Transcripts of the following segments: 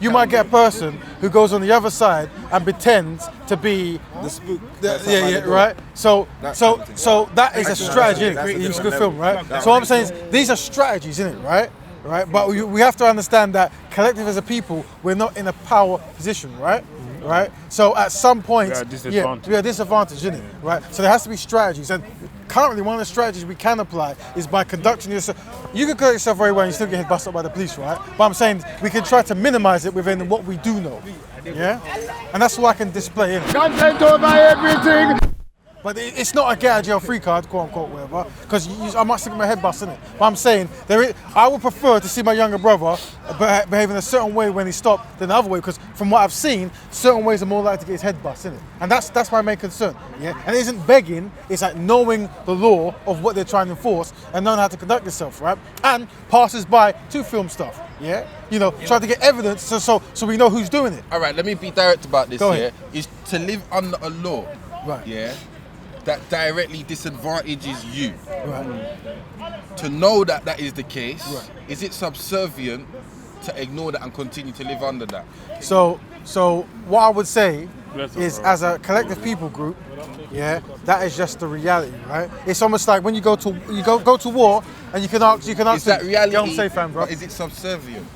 you might get a person who goes on the other side and pretends to be the spook. Right. So that is a strategy. It's a good film, right? So what I'm saying is these are strategies, isn't it, right? Right. But we have to understand that collective as a people, we're not in a power position, right? Right. So at some point, we are disadvantaged, isn't it? Right. So there has to be strategies, and currently one of the strategies we can apply is by conducting yourself. You can conduct yourself very well and you still get hit busted up by the police, right? But I'm saying we can try to minimize it within what we do know. Yeah? And that's what I can display in it. Content over everything! But it's not a get out of jail free card, quote unquote, whatever, because I might stick my head bust in it. But I'm saying I would prefer to see my younger brother behave in a certain way when he stopped than the other way, because from what I've seen, certain ways are more likely to get his head bust in it, and that's my main concern. Yeah, and it isn't begging; it's like knowing the law of what they're trying to enforce and knowing how to conduct yourself, right? And passers by to film stuff. Yeah, try to get evidence so we know who's doing it. All right, let me be direct about this. Go ahead. Is to live under a law. Right. Yeah. That directly disadvantages you. Right. To know that is the case, right. Is it subservient to ignore that and continue to live under that? So what I would say is, as a collective people group, yeah, that is just the reality, right? It's almost like when you go to war and you can ask. Is that reality? Get on safe, fam, bro. But is it subservient?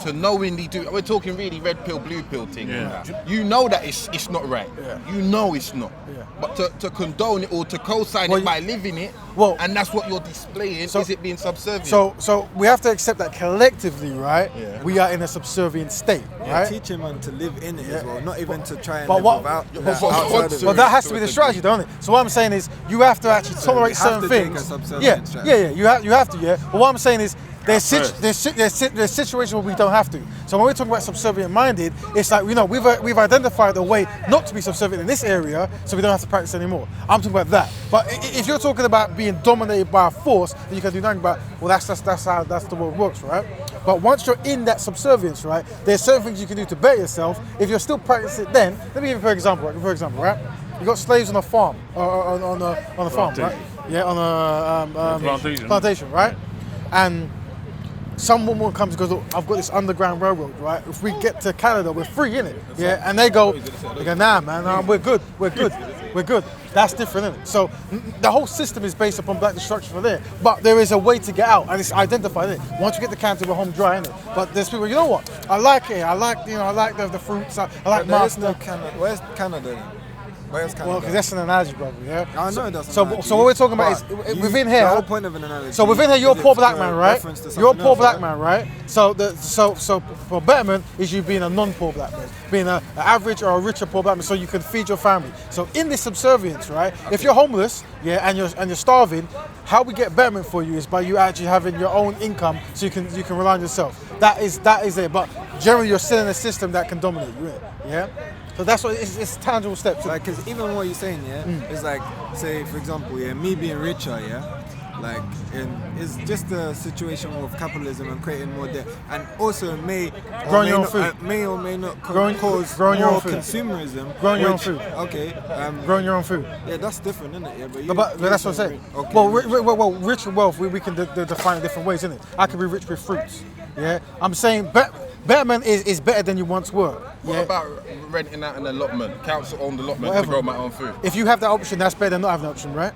To knowingly do, we're talking really red pill, blue pill thing. Yeah. You know that it's not right. Yeah. You know it's not. Yeah. But to condone it or to co-sign it by living it, and that's what you're displaying, is it being subservient? So we have to accept that collectively, right? Yeah. We are in a subservient state, right? Teaching man to live in it as well, not even to try and but live without. But that has to be the strategy, don't it? So what I'm saying is, you have to actually tolerate certain things. Yeah. You have to, yeah. But what I'm saying is, there's situations where we don't have to. So when we're talking about subservient minded, it's like, we've identified a way not to be subservient in this area, so we don't have to practice anymore. I'm talking about that. But if you're talking about being dominated by a force, then you can do nothing about, well, that's how the world works, right? But once you're in that subservience, right, there's certain things you can do to better yourself. If you're still practicing it, then let me give you an example. Right? You got slaves on a farm, on a farm, right? Yeah, on a plantation, right? And some woman comes and goes, look, I've got this underground railroad, right? If we get to Canada, we're free, innit? Yeah, and they go, nah, man, we're good. That's different, innit? So the whole system is based upon black destruction for there, but there is a way to get out, and it's identified, innit? Once you get to Canada, we're home dry, innit? But there's people, you know what? I like it. I like the fruits. I like master. Where's Canada then? Where's Canada? Well, because that's an analogy, brother, yeah? I know it doesn't. So what we're talking about is within here. The whole point of an analogy. So within here, you're a poor black man, right? You're a poor black man, right? So for betterment is you being a non-poor black man, being an average or a richer poor black man, so you can feed your family. So in this subservience, right? Okay. If you're homeless, yeah, and you're starving, how we get betterment for you is by you actually having your own income, so you can rely on yourself. That is it. But generally, you're still in a system that can dominate you, yeah. So that's what it's tangible steps. Like, because even what you're saying, it's like, say, for example, me being richer, like, it's just a situation of capitalism and creating more debt, and also may or may not cause more consumerism. Growing your own food. Okay. Growing your own food. Yeah, that's different, isn't it? Yeah, but that's what I'm saying. Okay. Well, rich and wealth, we can define it different ways, isn't it? I can be rich with fruits. Yeah, I'm saying betterment is better than you once were. What about renting out an allotment, council-owned allotment to grow my own food? If you have that option, that's better than not having an option, right?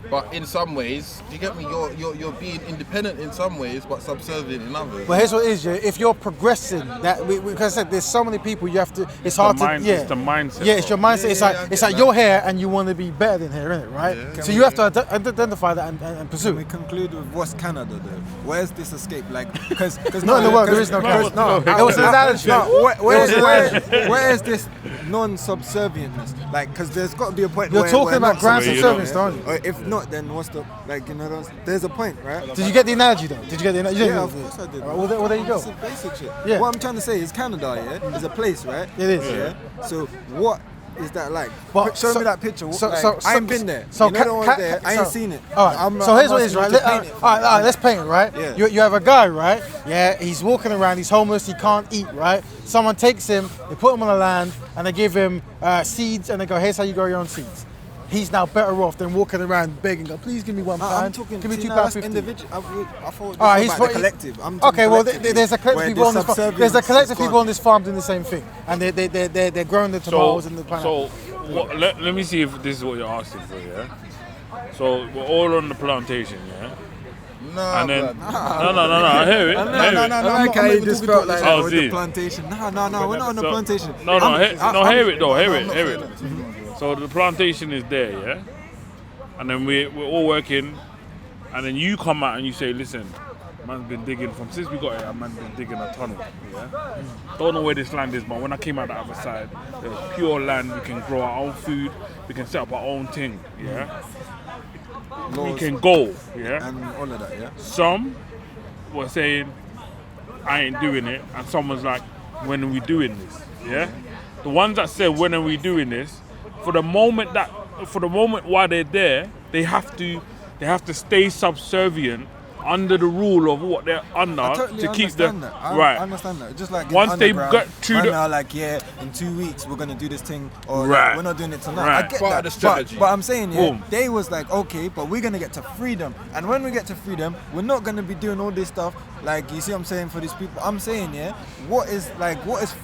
But in some ways, do you get me? You're being independent in some ways, but subservient in others. Well, here's what it is, yeah. If you're progressing, because I said there's so many people you have to. It's hard to. It's the mindset. Yeah, it's your mindset. It's like you're here and you want to be better than here, isn't it? Right. Yeah. So you have to identify that and pursue. Can we conclude with what's Canada though? Where's this escape? Like, because no, in the world there is no Canada. No, it was an analogy. Where is this non-subservientness? Like, because there's got to be a point. You're talking about grand subservience, don't you? If not, then what's the there's a point, right? Did you get the analogy though? Did you get the analogy? Yeah, of course I did. Well, there you go. It's basic shit. Yeah. What I'm trying to say is Canada, is a place, right? It is. Yeah. So what is that like? But show me that picture. I ain't been there. So I ain't seen it. All right. So here's what it is, right? All right, let's paint it, right? Yeah. You have a guy, right? Yeah, he's walking around. He's homeless. He can't eat, right? Someone takes him. They put him on the land and they give him seeds and they go, "Here's how you grow your own seeds." he's now better off than walking around begging, please give me £1, I'm talking, give me see, £2.50. that's individual. I thought he's about the collective. I'm talking okay, well, collectively, there's a collective people on this farm. There's a collective people on this farm doing the same thing, and they're growing the tomatoes and the pineapple. So let me see if this is what you're asking for, yeah? So we're all on the plantation, yeah? No, and then, no. I hear it. No, okay, you just felt like Oh, with see. the plantation. No, we're not on the plantation. Hear it. So the plantation is there, yeah? And then we're all working, and then you come out and you say, listen, man's been digging since we got here, man's been digging a tunnel, yeah? Don't know where this land is, but when I came out the other side, there's pure land, we can grow our own food, we can set up our own thing, yeah? We can go, yeah? And all of that, yeah? Some were saying, I ain't doing it, and someone's like, when are we doing this, yeah? The ones that said, when are we doing this, for the moment while they're there, they have to stay subservient under the rule of what they're under totally to keep them right. I understand that. Just like once they get through now, like in 2 weeks we're gonna do this thing, or right. like, we're not doing it tonight. Right. I get Part that. of the strategy. But I'm saying, they was like, okay, but we're gonna get to freedom, and when we get to freedom, we're not gonna be doing all this stuff. Like, you see what I'm saying, for these people. I'm saying, what is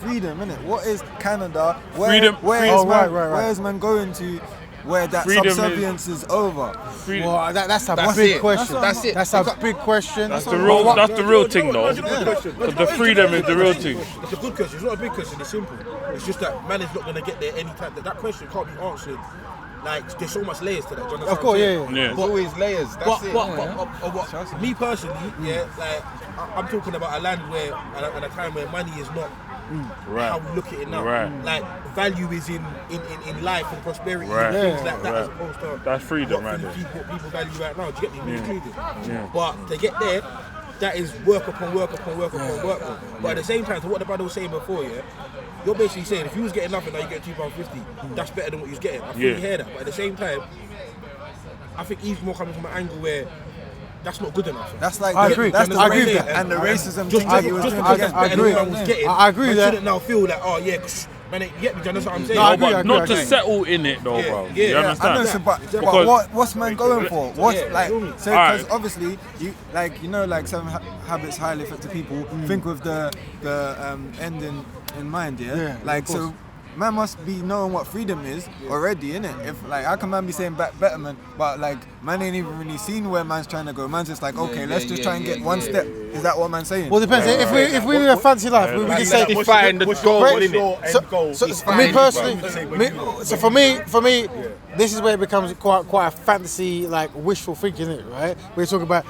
freedom, innit? What is Canada? Where's man going to? Where that subservience is over. Well, that's a big question. That's it. That's a big question. That's the real thing, though. The freedom is the real thing. It's a good question. It's not a big question. It's simple. It's just that man is not going to get there anytime. That question can't be answered. Like, there's so much layers to that. Do you understand? Of course, yeah. There's always layers. That's it. Me personally, like, I'm talking about a land where, at a time where money is not how we look at it now. Right. Like, value is in life and prosperity and things like that, as opposed to that's freedom, what right? people value right now. Do you get me? Me included. Yeah. But to get there, that is work upon work upon work upon work. But at the same time, to what the brother was saying before, you're basically saying if you was getting nothing, now you get £2.50. That's better than what you was getting. I fully hear that. But at the same time, I think he's more coming from an angle where that's not good enough. That's like I agree. That's the I agree with racism that. and the racism Just thing that he was because doing that's again. better than what I was getting, I agree with man that. shouldn't now feel like, oh yeah, man, you get me? Do you understand what I'm saying? No, I agree, Not to settle in it, though, bro. Yeah, You understand? I know, so, but Because- what's man going for? What's like? So, Alright. because obviously, like 7 Habits highly effective people think with the end in mind, Yeah, like of course. so. Man must be knowing what freedom is already, innit? If like, how can man be saying betterment, but like man ain't even really seen where man's trying to go. Man's just like, okay, let's just try and get one step. Is that what man's saying? Well, it depends. If we live a fancy life, we can say define the goal, innit? So me personally, so for me, this is where it becomes quite a fantasy, like wishful thinking, isn't it? Right? We're talking about,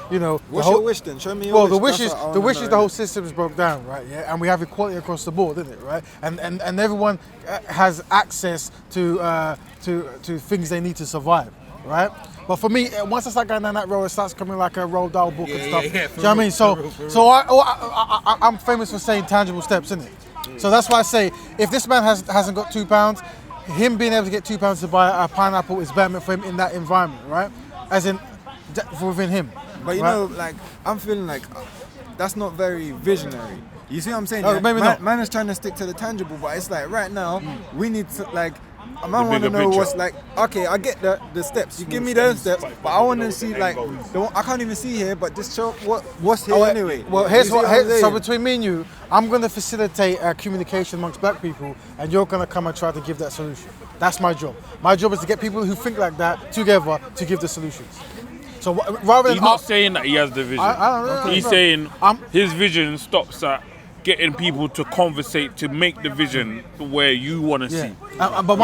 What's your wish then? Show me your well, wish. the wish That's is what I the wanna wish is know. the whole system's broke down, right? Yeah, and we have equality across the board, isn't it? Right? And everyone has access to things they need to survive, right? But for me, once I start going down that road, it starts coming like a Roald Dahl book and stuff. Do you know what I mean? So I'm famous for saying tangible steps, isn't it? So that's why I say, if this man hasn't got £2, him being able to get £2 to buy a pineapple is betterment for him in that environment, right? As in, within him. But right? like, I'm feeling like that's not very visionary. You see what I'm saying? No, maybe not. Man is trying to stick to the tangible, but it's like right now we need to like. I want to bigger know picture. what's like. Okay, I get the steps. You give me those steps, but I want to see like. I can't even see here, but just show what's here anyway. Well, You see what I'm so saying? between me and you, I'm going to facilitate communication amongst black people, and you're going to come and try to give that solution. That's my job. My job is to get people who think like that together to give the solutions. So rather than He's not saying that he has the vision. I don't know. He's saying his vision stops at getting people to conversate to make the vision where you want to see. But But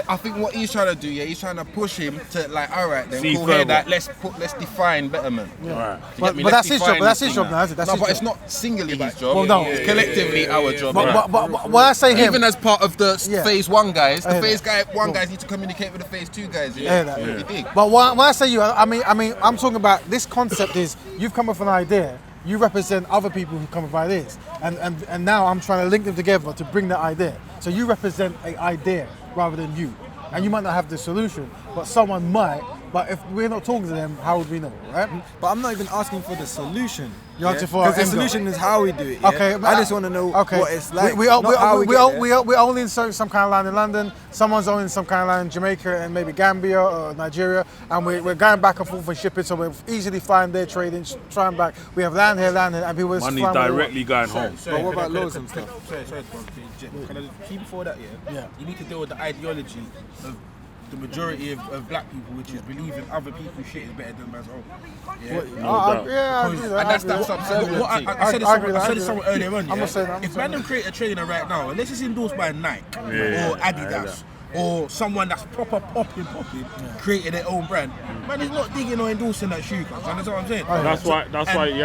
I think what he's trying to do, he's trying to push him to like, all right, then See cool, hear further. that. Let's define betterment. Right. But that's his job. But that's his job now. That's No, his but job. it's not singly his job. Well, no. It's collectively our job. But when I say him, Even as part of the Yeah. phase 1 guys, I the hear phase that. one guys need to communicate with the phase 2 guys. I hear that. You dig? But when I say you, I mean, I'm talking about this concept is you've come up with an idea. You represent other people who come up with ideas, and now I'm trying to link them together to bring that idea. So you represent an idea rather than you, and you might not have the solution, but someone might But if we're not talking to them, how would we know, right? But I'm not even asking for the solution. You're asking for because the end goal. solution is how we do it. Yeah? Okay, I just want to know what it's like. We're only in some kind of land in London. Someone's owning some kind of land in Jamaica and maybe Gambia or Nigeria, and we're going back and forth for shipping. So we're easily flying there, trading, trying back. We have land here, and people. Money directly going home. But what about laws and stuff? Sorry, can I keep before that? Yeah. You need to deal with the ideology of the majority of black people, which is believing other people's shit is better than man's own. Yeah, And that's that subservient thing. I said this somewhere earlier on. If man create a trainer right now, unless it's endorsed by Nike or Adidas or someone that's proper popping, created their own brand, man is not digging or endorsing that shoe. You understand what I'm saying? That's why you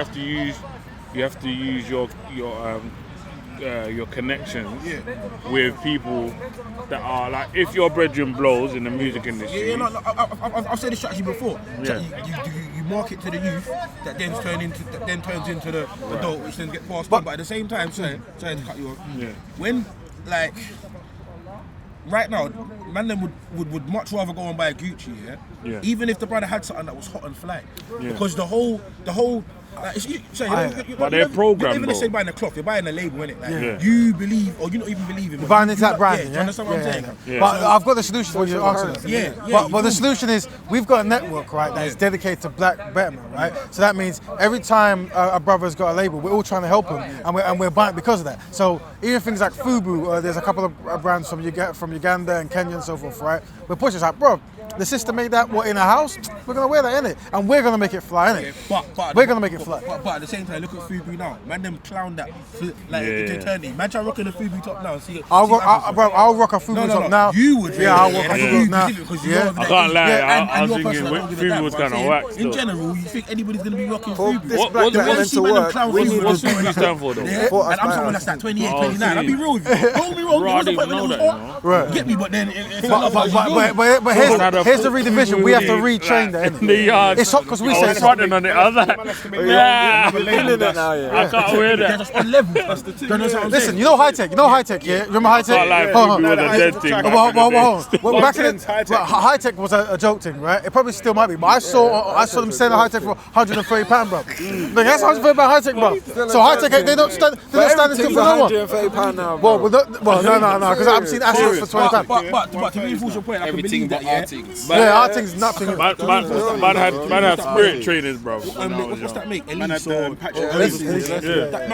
have to use your connections with people that are like, if your brethren blows in the music industry. I've said this strategy before. You market to the youth, that then turns into the adult, which then get passed on. But at the same time, sorry to cut you off. When right now, man them would much rather go and buy a Gucci, even if the brother had something that was hot and fly, because the whole. But they're programmed. Even if they say buying a cloth, you're buying a label, innit? Like, you believe, or you not even believe in. You're buying into that brand, Do you understand what I'm saying? But I've got the solution for you answering. But the solution is we've got a network, right, that is dedicated to black betterment, right? So that means every time a brother's got a label, we're all trying to help him, and we're buying because of that. So even things like Fubu, there's a couple of brands from Uganda and Kenya and so forth, right? We're pushing. It's like, bro, the sister made that in a house. We're gonna wear that in it, and we're gonna make it fly in it. But we're gonna make it fly. But at the same time, look at Fubu now. Man, them clown that to eternity. Man, try rocking a Fubu top now. I'll rock a Fubu top now. You would. Yeah, I'll rock a Fubu now. I can't lie. I was thinking Fubu was kind of whack. In general, you think anybody's gonna be rocking Fubu? What's Fubu stand for though? And I'm someone that's like 28, 29. I'll be real with you. Don't be wrong. I didn't know that. Right. Get me, but then. But here's the redivision. We have to retrain that. It's hot because we say it's running on it. I was like, I can't wear that. That's on level. Listen, you know high tech, yeah? Remember high tech? Back then, high tech was a joke thing, right? It probably still might be, but I saw them selling high tech for £130, bro. Like, that's £130 high tech, bro. So high tech, they don't stand still for no one. £130 now. Well, no, because I've seen assets for £20. But to reinforce your point, I can believe that. Our thing's nothing. Man had spirit trainers, bro. What's that make? Elise or Patrick?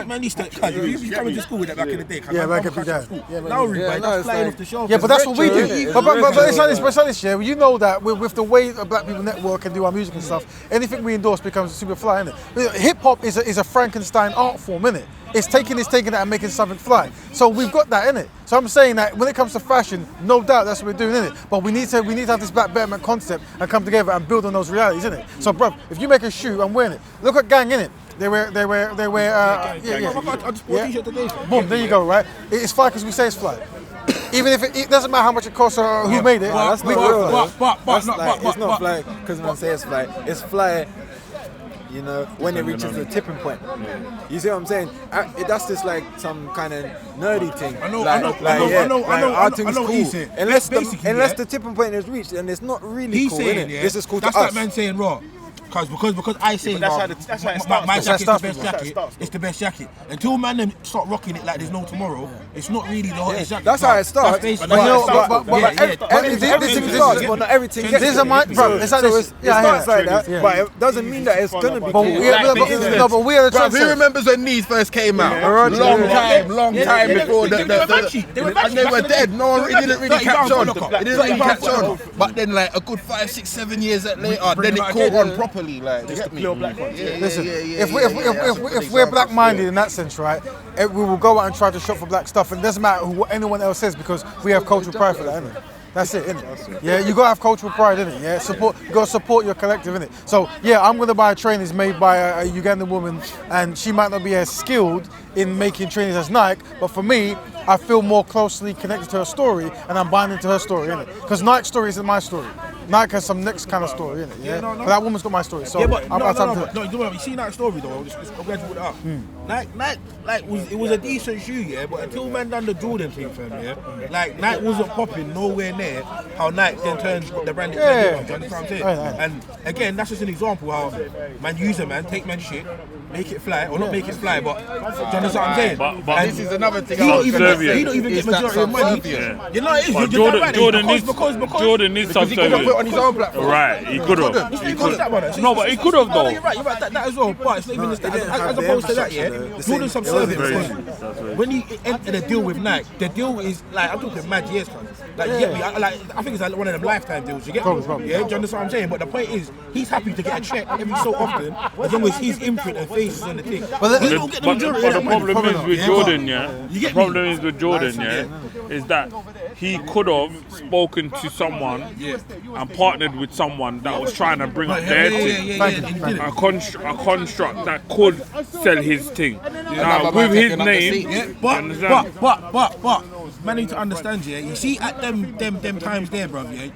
Man used to. You come into school with that back in the day. Yeah, man, could be that. That's flying off the shelf. Yeah, but that's what we do. But it's like this, yeah. You know that with the way Black People Network and do our music and stuff, anything we endorse becomes super fly, innit? Hip hop is a Frankenstein art form, innit? It's taking that and making something fly. So we've got that in it. So I'm saying that when it comes to fashion, no doubt that's what we're doing in it. But we need to have this black betterment concept and come together and build on those realities, innit? So, bro, if you make a shoe, I'm wearing it. Look at Gang, innit? They wear. I just bought a t-shirt today. Boom, there you go, right? It's fly because we say it's fly. Even if it doesn't matter how much it costs or who made it. That's not real. It's not fly because man say it's fly. It's fly. You know, when it reaches the tipping point. You see what I'm saying? That's just like some kind of nerdy thing. I know. Our thing's cool. Unless the tipping point is reached, and it's not really cool, innit? This is cool to us. That's that man saying raw. Because I say my jacket's the best jacket. It's the best jacket. Until man them start rocking it like there's no tomorrow, it's not really the hottest jacket. That's how it starts. This is not everything. This is my bro. It's like this. It starts like that, but it doesn't mean that it's gonna be. But we are the trendsetters. Who remembers when Knees first came out? Long time before they were dead. No one didn't really catch on. It didn't really catch on. But then, like a good 5, 6, 7 years later, then it caught on properly. Like, listen, if we're black-minded in that sense, right, we will go out and try to shop for black stuff, and it doesn't matter what anyone else says because we have cultural pride for that, innit? That's it, innit? Yeah, you gotta have cultural pride, innit? Yeah, you gotta support your collective, innit? So yeah, I'm gonna buy trainers made by a Ugandan woman, and she might not be as skilled in making trainers as Nike, but for me, I feel more closely connected to her story, and I'm buying into her story, innit? Because Nike's story isn't my story. Nike has some next kind of story, innit? Yeah. But that woman's got my story, so Yeah, but I'll tell you. you see that story though. I'm glad you put it up. Nike, it was a decent shoe, yeah. But until man done the Jordan thing, fam, yeah. Like Nike wasn't popping nowhere near how Nike then turned the brand. Yeah. Do you understand what I'm saying? And again, that's just an example how man use a man, take man shit, make it fly, or not make it fly, but do you understand what I'm saying? But This is another thing. He don't Subservient. even Is get that majority of money. Subservient? You know what it is? But You're right, Jordan needs Because he could have put it Subservient. on his own platform. Right, he could have. He could have that. No, but he could have though. You're right, that as well. But it's not even as opposed to that, yeah. Jordan Subservient because when you enter the deal with Nike, the deal is like I'm talking mad years, man. Like you get me? I think it's like one of them lifetime deals. You get me? Probably. Yeah, do you understand what I'm saying? But the point is, he's happy to get a check every so often as long as his imprint and face is on the thing. But He don't get the But majority of the that money. problem is with Jordan, yeah. You The get problem me? is with Jordan, yeah, is that he could have spoken to someone and partnered with someone that was trying to bring up their thing. A construct that could sell his thing. Now with his name, But man need to understand, yeah. You see at them times there, bruv, yeah.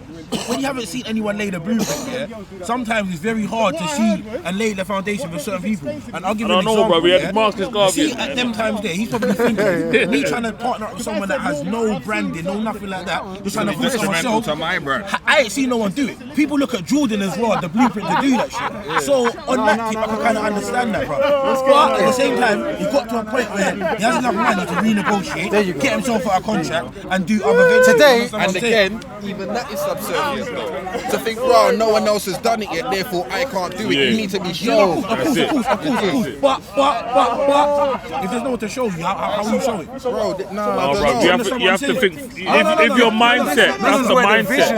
When you haven't seen anyone lay the blueprint, yeah, sometimes it's very hard to see and lay the foundation for certain people. And I'll give you an example. bro. We had yeah. Marcus Garvey. See at them times there, he's probably thinking, me trying to partner up with someone that has no branding, no nothing like that, just trying to focus on myself. to my brand. I ain't seen no one do it. People look at Jordan as well, the blueprint to do that shit. So on that tip, I can kind of understand that, bro. But at the same time, he got to a point where he has enough money to renegotiate, get himself out of contract, and do other ventures. Today, And again, even that is subservient though. To think, bro, no one else has done it yet, therefore I can't do it. Yeah. You need to be shown. Of course. But if there's no one to show you, how will you show it? Bro, I No, don't bro, know. you have to think. If your mindset, that's the mindset.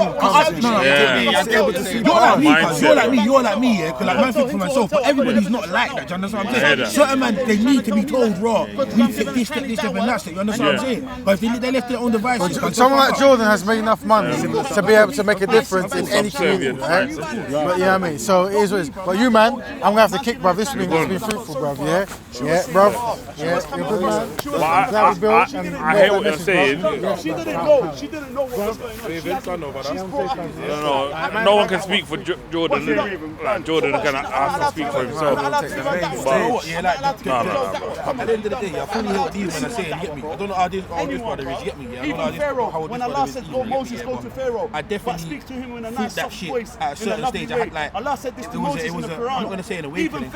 You're like me, yeah. Because like man think for myself, but everybody's not like that. Do you understand what I'm saying? Certain man, they need to be told, raw. We take this, and that. You understand what I'm saying? But if they left their own devices, someone like Jordan has made enough money to be able to make a difference in any community, right? But you know what I mean? So it is what it is. But you, man, I'm gonna have to kick, bruv. This has been fruitful, bruv. Yeah, bruv. Yeah, you're good, man. But I hear what you're saying. She didn't know. She didn't know what was No one can speak for Jordan. Like Jordan can have to speak for himself. at the end of the day, I fully hear what these men are saying, you get me? I don't know how this brother is, you get me? Yeah? Even Pharaoh, when Allah said, go Moses, go to Pharaoh, I definitely speak to him in a nice soft voice, at a certain stage. I had like, Allah said this to Moses in the Quran. I'm not going to say in a way, but it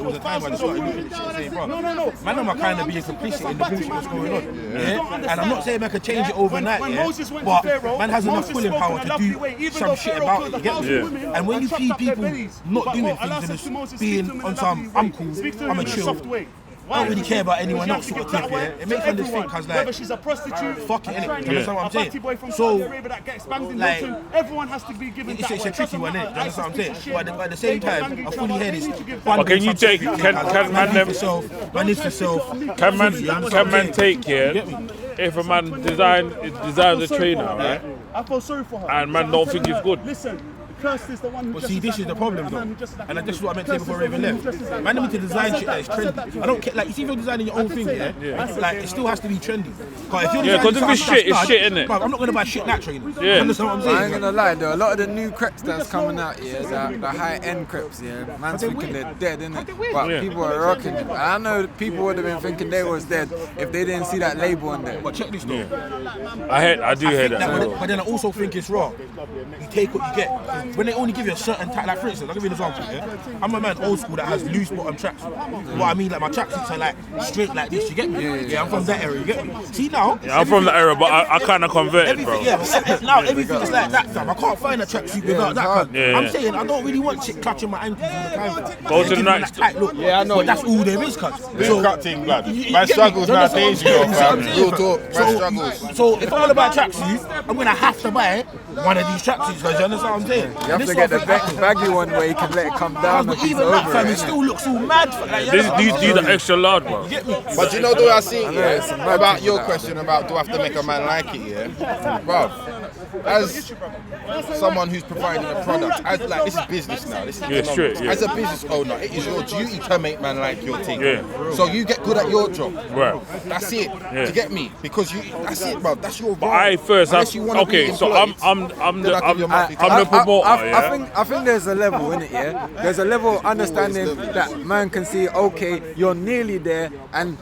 was a time when I started looking at shit and saying, bro, No. man, I'm kind of being complicit in the bullshit that's going on. Yeah? And I'm not saying man could change it overnight, When yeah? Moses went But to Pharaoh, man has enough Moses pulling spoke power in a to lovely do way, even some though shit Pharaoh about killed it, you get 1,000 me? women, And when you but see chopped up their people bellies. not But doing Allah things said and to Moses, just speak to him being in on a some, lovely I'm way. cool, Speak to him I'm a in a chill, soft way. I don't really care about anyone else sort of that thing, way. yeah? It makes them just think, cause like, whether she's a prostitute, fuck it, innit? a You understand what I'm a batty saying? boy from So, Saudi Arabia that gets banged in like, Milton, everyone has to be given that it's a way. tricky one, innit? You understand what I'm saying? Shit. But at the same time, I fully hear this. But can you take? Can man them? Man needs for self. Can man take here? If a man designs a trainer, right? I feel sorry for her. And man don't think it's good. Listen, cursed is the one who But see, this is the problem though. And this is what I meant to say before I even left. Cursed is the Man, need to design shit that is trendy. I don't care, like, you see if you're designing your own thing, yeah? Like, it still has to be trendy. Yeah, because if it's shit, it's shit, innit? I'm not going to buy shit that trainer. Yeah. You understand what I'm saying? I ain't gonna lie though, a lot of the new crepes that's coming out, yeah, the high-end crepes, yeah, man's thinking they're dead, innit? But Yeah. people are rocking them. I know people would have been thinking they was dead if they didn't see that label on there. But check this though. I do hear that. But then I also think it's wrong. You take what you get. When they only give you a certain type, like for instance, I'll give you an example, yeah? I'm a man old school that has loose bottom tracks. What I mean, like my tracksuits are like straight like this, you get me? Yeah, I'm from that era, you get me? See now? Yeah, I'm from the era, but I kind of converted, bro. Now everything is like that, fam. I can't find a tracksuit without that, fam. Yeah. I'm saying I don't really want shit clutching my ankles all the time. fam. Go to the Give me night. that tight look. Yeah, I know. But that's all there is, cuz. Big cut thing, blood. You Man get me? struggles Do you understand nowadays, what you I'm know, saying? fam. Real talk, man struggles. So if I want to buy a tracksuit, I'm gonna have to buy one of these tracksuits, because you understand what I'm saying? You have to get the baggy one where you can let it come down But if it's even that, over fam, it. it still looks all mad. Like, you know, These are extra large, bro. get me? But you know, do I see it's a mad about thing your that. question about do I have to make a man like it, yeah? Bruv, as someone who's providing a product, as like this is business now, this is economics. straight, yeah. As a business owner, it is your duty to make man like your thing. Yeah. So you get good at your job. Right. That's it. Yeah. Do you get me? Because that's it, bro. That's your role. But I first have, Unless you wanna be okay, so I'm then I give you a monthly I'm the promoter, yeah? I think there's a level in it, yeah. There's a level of understanding that man can see. Okay, you're nearly there, and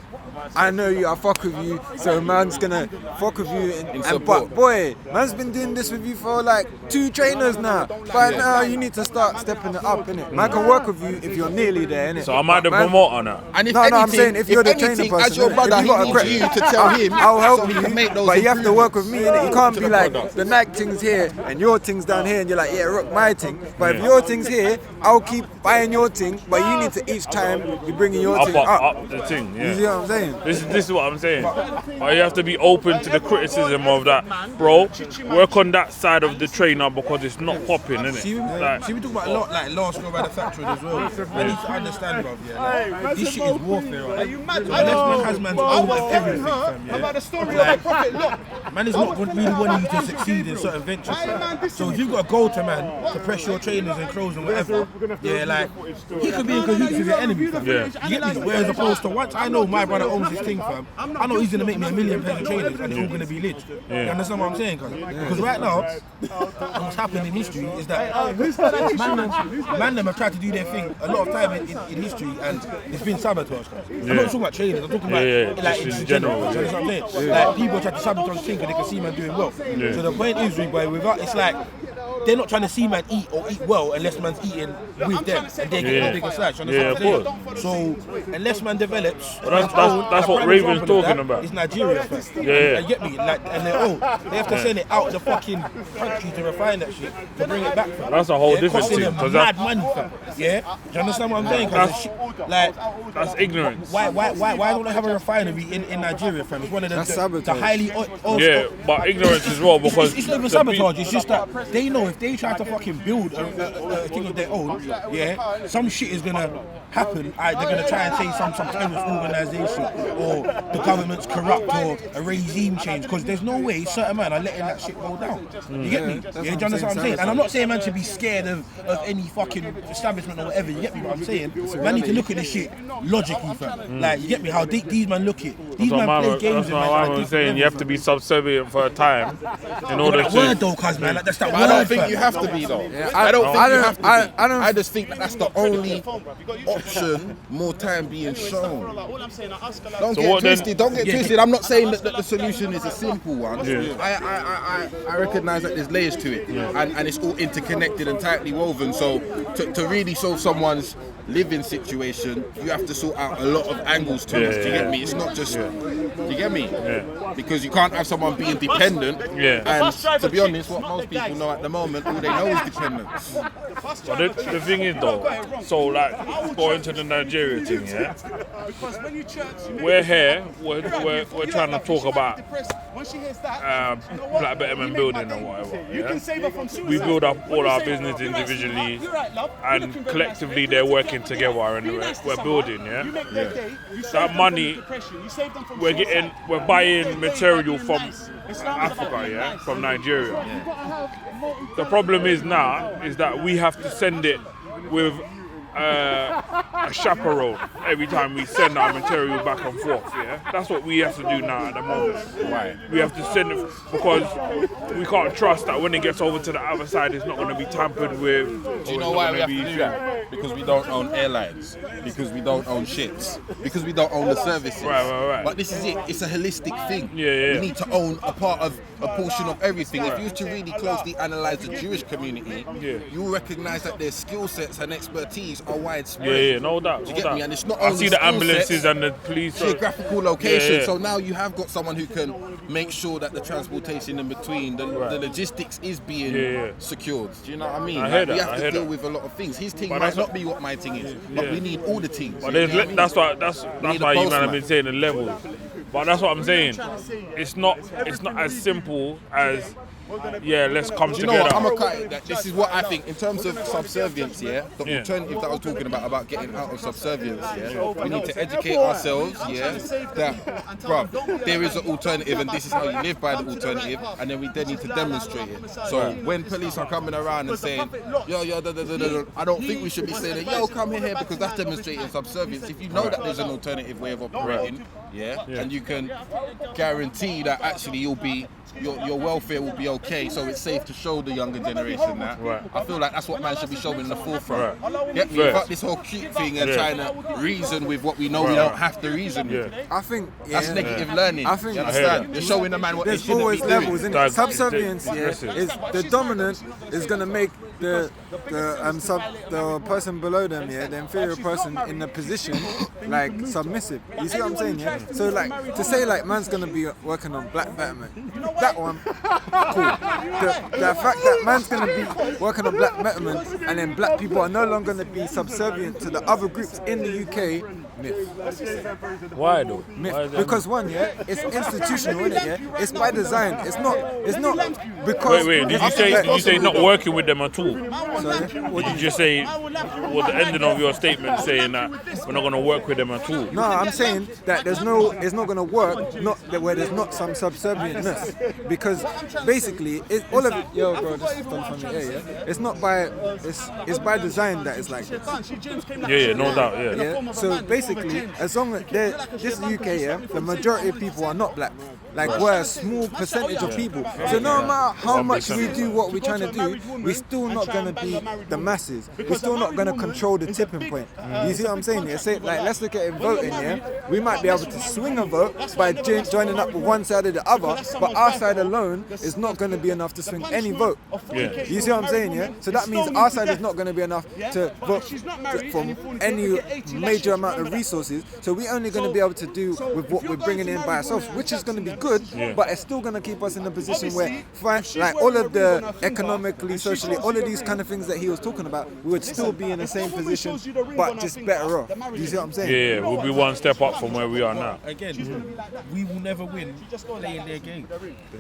I know you. I fuck with you, so man's gonna fuck with you. And support. but boy, man's been doing this with you for like 2 trainers now. But now you need to start stepping it up, innit? Man can work with you if you're nearly there, innit? So am I the promoter now? And if No, anything, I'm saying if you're the trainer anything, person, as your innit? brother, If he you got a needs credit, you to tell him. I'll help so he you, can make those but you have to work with me, innit? You can't to be the like product. the Nike thing's here and your thing's down here, and you're like, yeah, rock my thing. But if your thing's here, I'll keep buying your thing. But you need to each time you bringing your thing up. Up the thing, You see yeah. what I'm saying? This is what I'm saying. But you have to be open to the criticism of that, bro. Work on that side of the trainer because it's not popping, innit? See, we talk about a lot like last go by the factory as well. I need to understand, bro. Yeah, like, this shit is warfare. Right? Unless man has man's own everything, fam. Yeah? About the story of the prophet Lot. Man is not really wanting you to succeed in certain ventures. Fam. So if you've got a goal to man to press your trainers and clothes and whatever, yeah, like he could be in cahoots with your enemy, fam. Yeah. You get me? Whereas opposed to once I know my brother owns his thing, fam, I know he's gonna make me $1 million of trainers and they're all gonna be lit. You understand what I'm saying? Because right now, what's happened in history is that man them have tried to do their thing a lot of time in history and it's been sabotaged. I'm not talking about trainers, I'm talking about like just in in general. general. You understand what I'm saying? Like people try to sabotage things and they can see man doing well. So the point is, boy, without it's like they're not trying to see man eat or eat well unless man's eating with them and they're getting a bigger slice. You understand what I'm saying? So unless man develops, that's what Raven's talking about. It's Nigeria first. Yeah. You get me? Like, and they have to send it out the fucking country to refine that shit to bring it back. Fam. That's a whole different costing thing. them mad money, fam. Yeah, do you understand what I'm saying? That's ignorance. Why don't they have a refinery in Nigeria, fam? It's one of the highly oil. Yeah, but ignorance as well because It's not even sabotage. It's just that they know if they try to fucking build a thing of their own, yeah, some shit is gonna happen. They're gonna try and say some terrorist organisation or the government's corrupt or a regime change because there's no way certain men are letting that shit go down. You get me? Yeah, do you understand what I'm saying? And I'm not saying man should be scared of any fucking establishment or whatever. You get me? What I'm saying? Man need to look at this shit logically, fam. Like you get me? How these man look at these man play games. That's what I was saying. You have to be subservient for a time in order that to. word though, cuz man, like that's that But word. I don't think fam. you have to be though. I don't think you have to be. I just think that's the only option. More time being shown. Don't get twisted. Don't get twisted. I'm not saying that the solution is a simple one. I recognise that there's layers to it, and it's all interconnected and tightly woven. So to really solve someone's living situation, you have to sort out a lot of angles to it. Do you get me? It's not just. Do you get me? Because you can't have someone being dependent. And to be honest, what most people know at the moment, all they know is dependence. But the thing is though, so like going to the Nigeria thing, yeah. We're here. We're trying to talk about Black Betterment building or whatever. Yeah? We build up all our business individually, and collectively they're working together and we're building. Yeah. That money we're buying material from Africa, yeah, from Nigeria. The problem is now is that we have to send it with a chaperone every time we send our material back and forth. Yeah, that's what we have to do now at the moment. Why? We have to send it because we can't trust that when it gets over to the other side, it's not going to be tampered with. Do you know why we have to do that? Because we don't own airlines, because we don't own ships, because we don't own the services. Right. But this is it. It's a holistic thing. Yeah. We need to own a part of a portion of everything. If you were to really closely analyse the Jewish community, you'll recognise that their skill sets and expertise are widespread. Yeah, no doubt. Do you get me? And it's not I only see the skill ambulances sets, and the police. geographical location. Yeah. So now you have got someone who can make sure that the transportation in between, the logistics is being secured. Do you know what I mean? I hear that. We have to deal with a lot of things. His team might not be what my team is, but we need all the teams. But that's why you man have been saying the levels. But that's what I'm saying. It's not as simple as let's come Do you know together. what? I'm a cut. This is what I think in terms of subservience. The alternative that I was talking about getting out of subservience. We need to educate ourselves. That, bruv, there is an alternative, and this is how you live by the alternative, and then we need to demonstrate it. So when police are coming around and saying, I don't think we should be saying, come here because that's demonstrating subservience. If you know that there's an alternative way of operating, and you can guarantee that actually you'll be. Your welfare will be okay, so it's safe to show the younger generation that. I feel like that's what man should be showing in the forefront. Get me? Fuck this whole cute thing and trying to reason with what we know we don't have to reason with. I think That's negative learning. I think you understand? You're showing the man what they there's shouldn't always be levels doing. in it. Subservience is the dominant is gonna make the person below them, the inferior person in the position like submissive. You see what I'm saying? So like to say like man's gonna be working on black betterment, that one cool. The fact that man's gonna be working on black betterment and then black people are no longer gonna be subservient to the other groups in the UK, myth. Why though? Myth. Because one, it's institutional, isn't it? It's by design. It's not because. Wait. Did you say not working with them at all? Sorry? Did you just say, was the ending of your statement saying that we're not going to work with them at all? No, I'm saying that it's not going to work. Where there's not some subservientness, because basically all of it. Yo, bro, just stole from me. It's not by. It's by design that it's like this. Yeah, no doubt. Yeah. So basically, as long as this is the UK, the majority of people are not black. Like we're a small percentage of people. So no matter how much we do what we're trying to do, we're still not gonna be the masses. We're still not gonna control the tipping point. You see what I'm saying? Say like let's look at it voting. We might be able to swing a vote by joining up with one side or the other, but our side alone is not gonna be enough to swing any vote. You see what I'm saying? So that means our side is not gonna be enough to vote from any major amount of resources. So we're only gonna be able to do with what we're bringing in by ourselves, which is gonna be good, but it's still going to keep us in a position where, like all of the economically, socially, all of these kind of things that he was talking about, we would still be in the same position, but just better off. You see what I'm saying? Yeah, we'll be one step up from where we are now. Again, we will never win playing their game.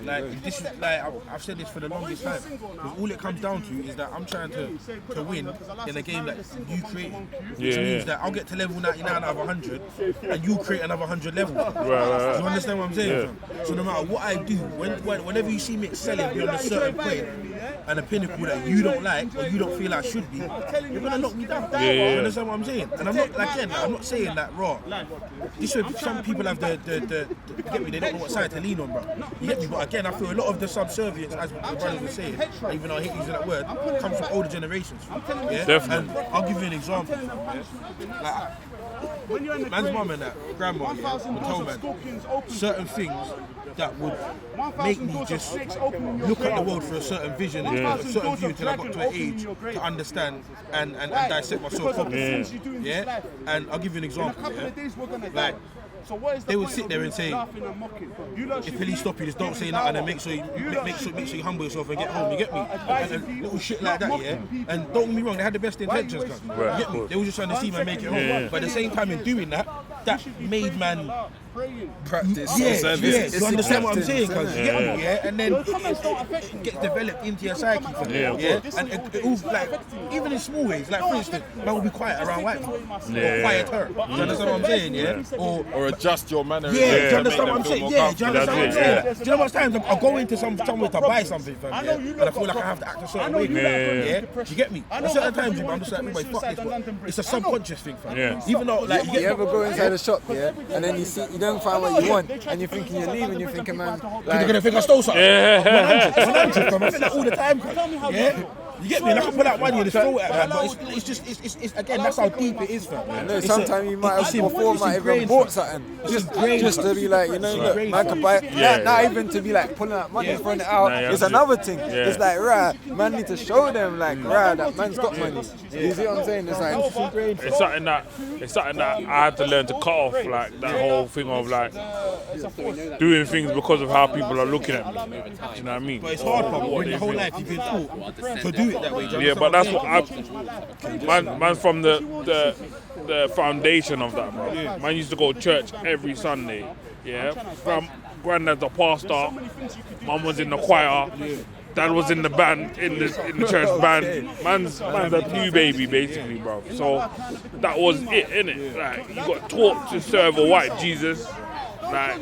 Like this is like I've said this for the longest time. Because all it comes down to is that I'm trying to win in a game that you create, which means that I'll get to level 99 out of 100, and you create another 100 levels. Right. Do you understand what I'm saying? So no matter what I do, whenever you see me excelling beyond a certain point and a pinnacle that you don't like or you don't feel I should be, you're gonna knock me down. You understand what I'm saying? And I'm not saying that raw. This way, some people have the you get me, they don't know what side to lean on, bro. You get me? But again, I feel a lot of the subservience, as the brothers were saying, even though I hate using that word, comes from older generations. Yeah? Definitely. And I'll give you an example. Like, man's mum and that, grandma, would tell man certain things that would make me just look at the world for a certain vision and a certain view until I got to an age to understand and dissect myself properly. Yeah? And I'll give you an example. Like, they would sit there and say, if police stop you, just don't say nothing and make sure you humble yourself and get home. You get me? And little shit like that, And don't get me wrong, they had the best intentions, cuz. You get me? They were just trying to see man make it home. But at the same time, in doing that made man practice. You understand what I'm saying? Cause you get me, and then it gets developed into your psyche. And it all, like, even in small ways, like for instance, man will be quiet around white people, or quiet her. Do you understand what I'm saying? Or adjust your manner. Do you understand what I'm saying? Do you understand what I'm saying? Do you know how much times I'll go into somewhere to buy something, fam, and I feel like I have to act a certain way. Do you get me? At certain times, I'm just like, fuck this, but it's a subconscious thing, fam. Even though, like, you ever go inside a shop, and then you don't find what you want, and you're thinking you're leaving, you're thinking, man, like, you're gonna think I stole something. 100, fam. I think that all the time, You get me? And I can pull out money and just throw it at man, but it's again, that's how deep it is, fam. No, sometimes you might have even bought something, just to be like, look, man can buy it. Not even to be like pulling out money, throwing it out. It's another thing. It's like, man need to show them, like, that man's got money. You see what I'm saying? It's like, it's something that I had to learn to cut off, like that whole thing of like doing things because of how people are looking at me. Do you know what I mean? But it's hard, bro. Your whole life you've been taught to do it that way. But that's what man's from the foundation of that, bro. Man used to go to church every Sunday, Yeah, granddad's a pastor, mum was in the choir, dad was in the band, in the church band. Man's a new baby basically, bro. So that was it, innit? Like you got taught to serve a white Jesus. Like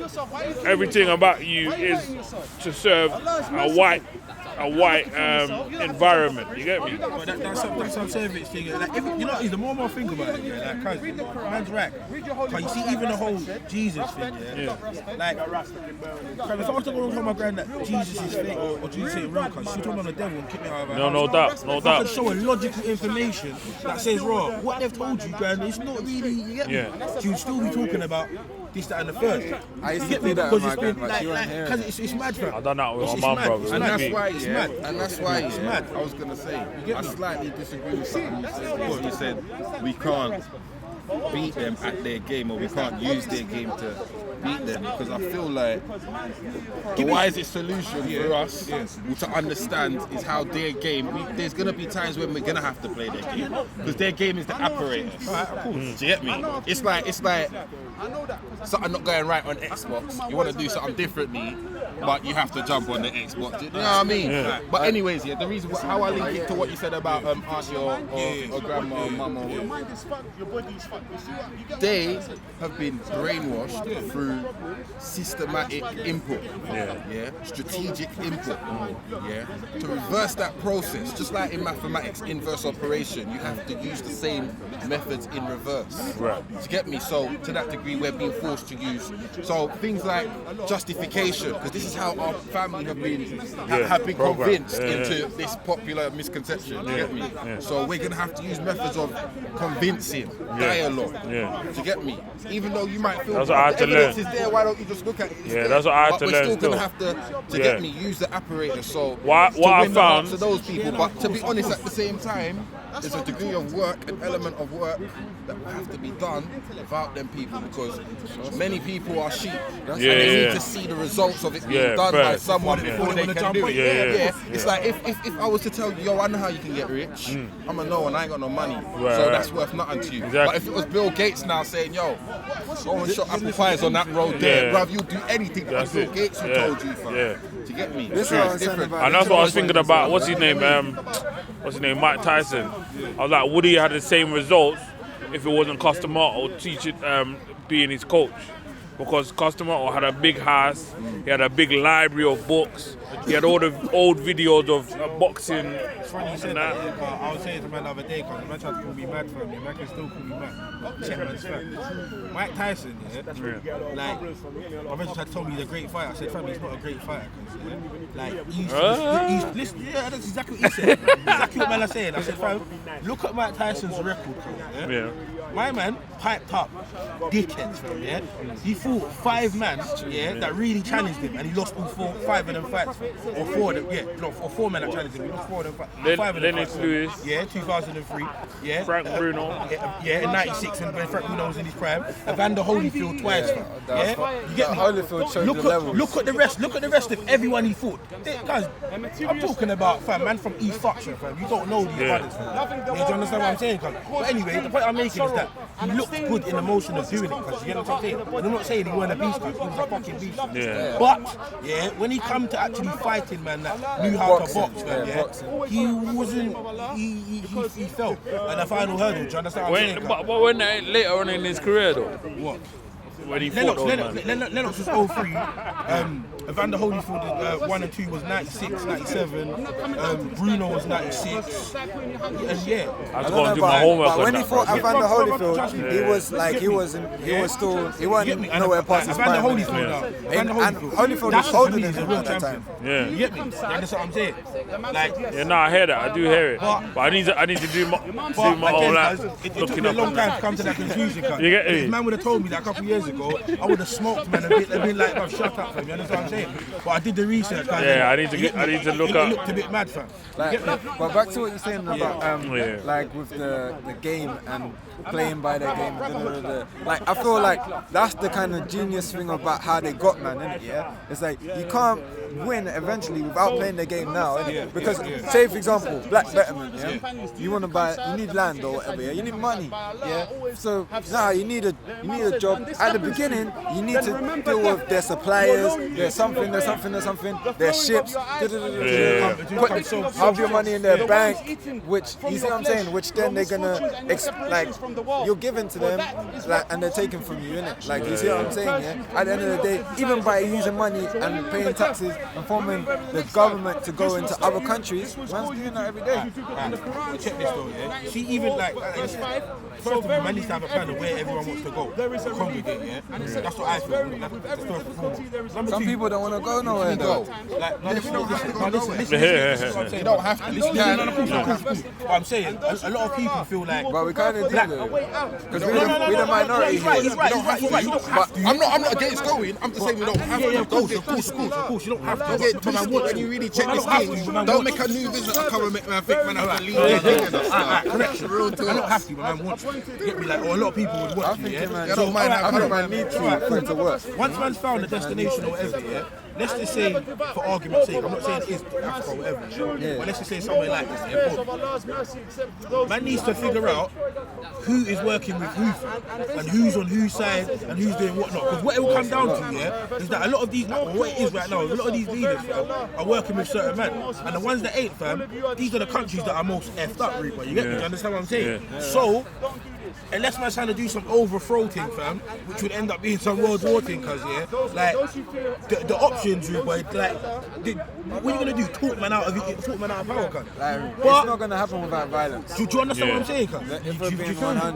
everything about you is to serve a white environment. You get me? But that's subservient thing. Like, you know, the more and more I think about it, yeah, like, cause man's right. Cause you see, even the whole Jesus thing, like, if I was to go tell my grand that Jesus is fake or Jesus ain't real, cause she told me on the devil and kick me out of her house. No doubt. I could show a logical information that says, raw, what they've told you, grand, it's not really, you get me? She would still be talking about this, that, and the third. I used to do that with my it's been grandma. She wasn't hearing because it's mad, fam. I done that with It's my mum, mad. bro. It's And mad. that's why, It's mad. and that's why, It's mad. I was gonna say, I slightly disagree with something you said. You said we can't beat them at their game, or we can't use their game to beat them, because I feel like the wisest solution for us to understand is how their game. There's gonna be times when we're gonna have to play their game, because their game is the apparatus. Do you get me? It's like something not going right on Xbox. You want to do something differently, but you have to jump on the Xbox. You know what I mean? Yeah. But anyways, the reason how I link it to what you said about auntie or grandma or mum or they have been brainwashed through systematic input, strategic input, To reverse that process, just like in mathematics, inverse operation, you have to use the same methods in reverse. Right. To get me, so to that degree, we're being forced to use things like justification, because this is how our family have been convinced into this popular misconception. You get me? Yeah. So we're gonna have to use methods of convincing, dialogue. Yeah. To get me, even though you might feel That's what I had the to evidence learn. is there, why don't you just look at it? It's there. That's what I had But to we're learn still still. gonna have to get me use the apparatus. So What to I win the found- hearts of those people, but to be honest, at the same time, there's a degree of work, an element of work that will have to be done without them people, because many people are sheep, and they need to see the results of it being done by fair. someone before they can do it. Yeah. It's like if I was to tell you, yo, I know how you can get rich, I'm a no, and I ain't got no money, Right, so right. that's worth nothing to you. Exactly. But if it was Bill Gates now saying, yo, go and shot apple pies on that road there, bruv, you'll do anything that That's Bill it. Gates who Yeah. told you, fam. Yeah. Do you get me? This is what I'm saying about And that's what I was thinking about. What's his name? Mike Tyson. I was like, would he have the same results if it wasn't Customato teaching, being his coach? Because Customato had a big house, he had a big library of books, he had all the old videos of boxing. It's funny you said that. I was saying to man the other day, because the man tried to call me mad for me, man can still call me mad. Check man's fact. Mike Tyson, like, my friend tried to tell me he's a great fighter. I said, fam, he's not a great fighter. Like, listen, that's exactly what he said. Exactly what man is saying. I said, fam, look at Mike Tyson's record, yeah? My man piped up dickheads, fam, yeah? He fought 5 men, that really challenged him, and he lost all 5 of them fights, or 4 of them, or 4 men that challenged him. He lost 4 of them fights. 5 of them Lennox fights. Lewis. Yeah, 2003. Yeah. Frank Bruno. In 96, and when Frank Bruno was in his prime. Evander Holyfield twice. Yeah. You get me? Holyfield showed the levels. Look at the rest. Look at the rest of everyone he fought. Guys, I'm talking about, fam, man from East Fuckshire, fam. You don't know these brothers, fam. Yeah, do you understand what I'm saying? But anyway, the point I'm making is that he looked good in the motion of doing it. Cause you get what I'm saying? I'm not saying he wasn't a beast, cause he was a fucking beast. Yeah. But when he come to actually fighting, man, that knew how to box, man, he wasn't. He fell at the final hurdle. Do you understand what I'm saying? But when later on in his career, though, What? when he fought those man. Lennox was 03. Evander Holyfield 1 and 2 was 96, 97. Bruno was 96. And yeah. I was going to do my homework but on when he that, fought bro. Evander Holyfield, he was like, he wasn't nowhere past his Evander prime. Holyfield, And Holyfield was older than him at that time. Yeah. You get me? That's what I'm saying. Like, Yeah, no, I hear that. I do hear it. But I need to do my own like it took looking me a up. long time to come to that conclusion. Cause You get if me? man would have told me that a couple of years ago, I would have smoked, man, and been like, "Bruv, shut up, fam." You understand what I'm saying? saying. But I did the research. Yeah, I need to look It up. looked a bit mad, fam. Like, but back to what you're saying about like with the game and playing by their game. Like I feel like that's the kind of genius thing about how they got man, innit? Yeah, it's like you can't win eventually without playing the game now, innit? Because say for example, black betterment, you want to buy, you need land or whatever, you need money, So you need a job. At the beginning, you need to deal with their suppliers, there's something, their ships. Have your money in their bank, which you see what I'm saying, which then they're gonna like you're giving to them, like, and they're taking from you, innit? Like you see what I'm saying, At the end of the day, even by using money and paying taxes and forming the government to go into other countries, man's doing that every day. Check this though, See, even like first of all, man needs to have a plan of where everyone wants to go. Congregate, That's what I feel. That's first and foremost. Some people don't want to go nowhere though. Like, no, listen. You don't have to. What I'm saying, a lot of people feel like. But we kind of do though. Because we're the minority here. He's right. I'm not against going. I'm just saying we don't have to. Of course, you don't have to. Get twisted when you really check this game. Don't make a new visitor come and make man think man have to leave. Correction. I don't have to, but man wants to. Get me like, or a lot of people would want to. I don't mind having my need for it to work. Once man's found a destination or whatever, let's just say, for argument's sake, I'm not saying it is Africa or whatever, but let's just say somewhere like this. Man needs to figure out who is working with who, and who's on whose side, and who's doing what not. Because what it will come down to, is that a lot of these, what it is right now, a lot of these leaders, fam, are working with certain men. And the ones that ain't, fam, these are the countries that are most effed up, Reaper. You get me? Do you understand what I'm saying? So, unless man's trying to do some overthrow thing, fam, which would end up being some World War thing, cause like the options, like, what are you gonna do? Talk man out of power, cuz. It's not gonna happen without violence. Do you understand what I'm saying, cuz?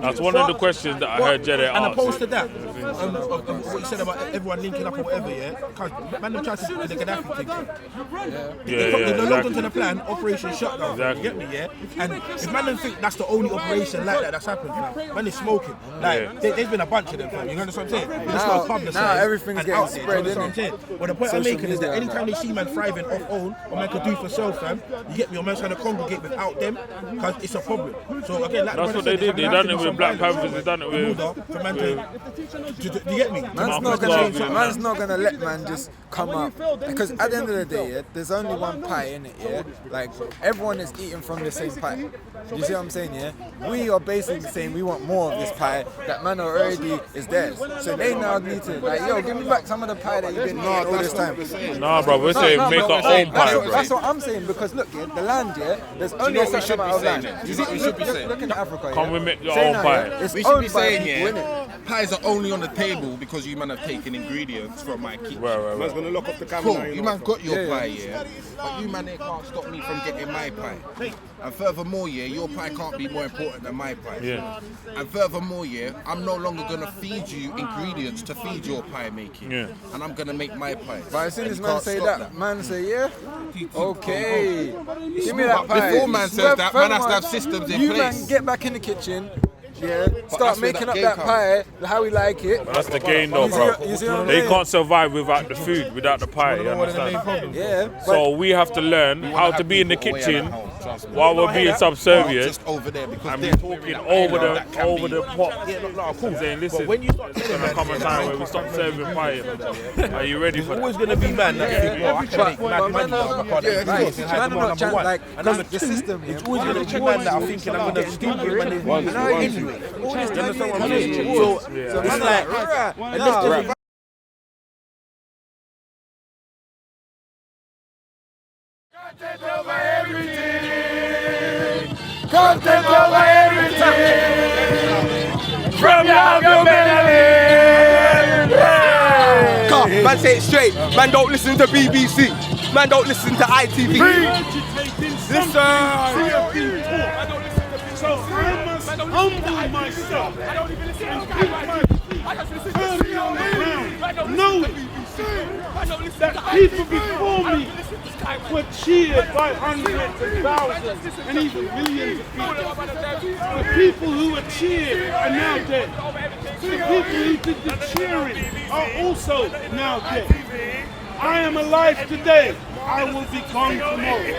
That's one of the questions that I heard Jedi ask. And opposed to that, what you said about everyone linking up or whatever, cuz man, them trying to do the Gaddafi thing. They logged onto the plan, Operation Shutdown. Exactly. You get me, And if man don't think that's the only operation like that's happened, fam, man is smoking. Like, there's been a bunch of them, fam. You understand what I'm saying? It's not publicised. Now everything's getting spread, you know what I'm saying? Well, the point I'm making is that anytime they see man thriving off own, or man could do for self, fam, you get me, or man trying to congregate without them, because it's a problem. So again, like that's what they did. They done it with Black Panthers. They done it with. You get me? Man's not gonna let man just come up, because at the end of the day, there's only one pie in it, Like everyone is eating from the same pie. You see what I'm saying, We are basically saying we want more of this pie that man already is theirs. So they now need to like, yo, give me back some of the pie that you've been eating all this time. Nah, bro, we're saying make our own pie, bro. That's what I'm saying, because look, the land, there's only a certain amount of land. You see, look in Africa, Can we make your own pie? We should be saying, pies are only on the table because you man have taken ingredients from my kitchen. Right. Man's gonna lock up the camera. Cool, you man got your pie, but you man they can't stop me from getting my pie. And furthermore, your pie can't be more important than my pie. Yeah. And furthermore, I'm no longer gonna feed you ingredients to feed your pie making. Yeah. And I'm gonna make my pie. But as soon as man say that, man say okay. Give me that pie. Before man says that, man has to have systems in you place. Man, get back in the kitchen. Start making up that pie how we like it. That's the game, though, bro. You see what I'm They saying? can't survive without the food, without the pie. You understand? Yeah. So we have to learn how to be in the kitchen while we're being subservient. Just over there because And they're we're talking over the pot. Saying, listen, But when you start there's gonna come a time where we stop serving pie. Are you ready for always that? going to be man that think, well, I can make mad money out of it. Number one. And number the two, system, it's always going to be man that are thinking I'm going to steal your money anyway. You understand what I'm saying? So it's like, and let's just Content over everything. From your belly. Man, say it straight. Man, don't listen to BBC. Man, don't listen to ITV. Listen. So I must humble myself. Know that people before me were cheered by hundreds and thousands and even millions of people. The people who were cheered are now dead. The people who did the cheering are also now dead. I am alive today. I will be gone tomorrow.